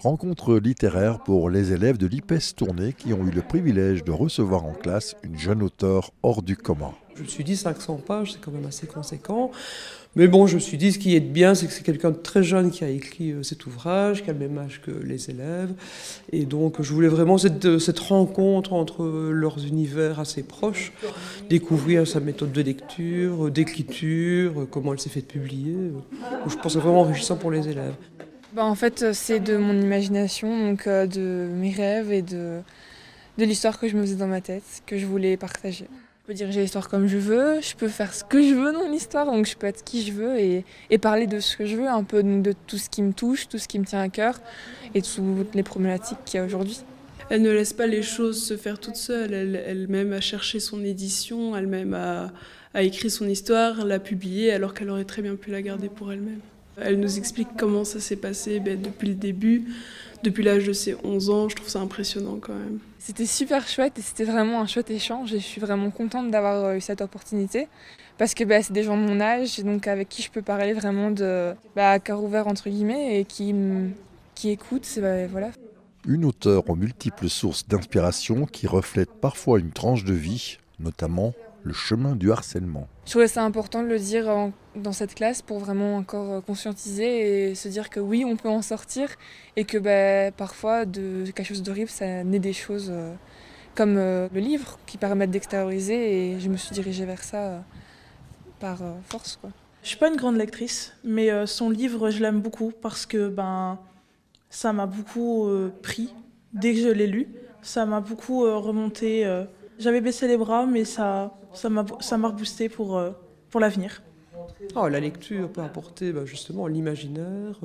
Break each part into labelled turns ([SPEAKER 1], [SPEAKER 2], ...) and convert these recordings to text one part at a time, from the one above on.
[SPEAKER 1] Rencontre littéraire pour les élèves de l'IPES Tournai qui ont eu le privilège de recevoir en classe une jeune auteure hors du commun.
[SPEAKER 2] Je me suis dit 500 pages, c'est quand même assez conséquent. Mais bon, je me suis dit, ce qui est bien, c'est que c'est quelqu'un de très jeune qui a écrit cet ouvrage, qui a le même âge que les élèves. Et donc, je voulais vraiment cette rencontre entre leurs univers assez proches, découvrir sa méthode de lecture, d'écriture, comment elle s'est fait publier. Je pense que c'est vraiment enrichissant pour les élèves.
[SPEAKER 3] En fait, c'est de mon imagination, donc de mes rêves et de l'histoire que je me faisais dans ma tête, que je voulais partager. Je peux diriger l'histoire comme je veux, je peux faire ce que je veux dans l'histoire, donc je peux être qui je veux et parler de ce que je veux, un peu de tout ce qui me touche, tout ce qui me tient à cœur et toutes les problématiques qu'il y a aujourd'hui.
[SPEAKER 4] Elle ne laisse pas les choses se faire toute seule, elle-même a cherché son édition, elle-même a écrit son histoire, l'a publiée alors qu'elle aurait très bien pu la garder pour elle-même. Elle nous explique comment ça s'est passé depuis le début, depuis l'âge de ses 11 ans, je trouve ça impressionnant quand même.
[SPEAKER 3] C'était super chouette et c'était vraiment un chouette échange et je suis vraiment contente d'avoir eu cette opportunité parce que c'est des gens de mon âge et donc avec qui je peux parler vraiment à cœur ouvert entre guillemets et qui écoutent, voilà.
[SPEAKER 1] Une auteure aux multiples sources d'inspiration qui reflète parfois une tranche de vie, notamment le chemin du harcèlement.
[SPEAKER 3] Je trouvais ça important de le dire dans cette classe pour vraiment encore conscientiser et se dire que oui, on peut en sortir et que parfois de quelque chose d'horrible, ça naît des choses comme le livre qui permettent d'extérioriser et je me suis dirigée vers ça par force, quoi.
[SPEAKER 5] Je suis pas une grande lectrice, mais son livre, je l'aime beaucoup parce que ça m'a beaucoup pris dès que je l'ai lu. Ça m'a beaucoup remonté. J'avais baissé les bras, mais ça m'a reboosté pour l'avenir.
[SPEAKER 2] La lecture peut apporter justement l'imaginaire,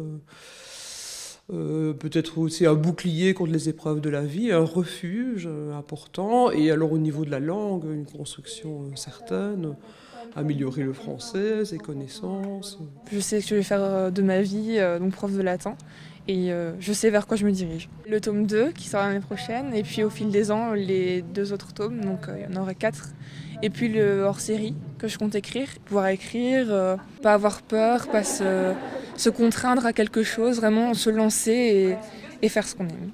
[SPEAKER 2] peut-être aussi un bouclier contre les épreuves de la vie, un refuge important, et alors au niveau de la langue, une construction certaine, améliorer le français, ses connaissances.
[SPEAKER 3] Je sais que je vais faire de ma vie donc prof de latin. Et je sais vers quoi je me dirige. Le tome 2 qui sort l'année prochaine, et puis au fil des ans, les 2 autres tomes, donc il y en aurait 4. Et puis le hors-série que je compte écrire, pouvoir écrire, pas avoir peur, pas se contraindre à quelque chose, vraiment se lancer et faire ce qu'on aime.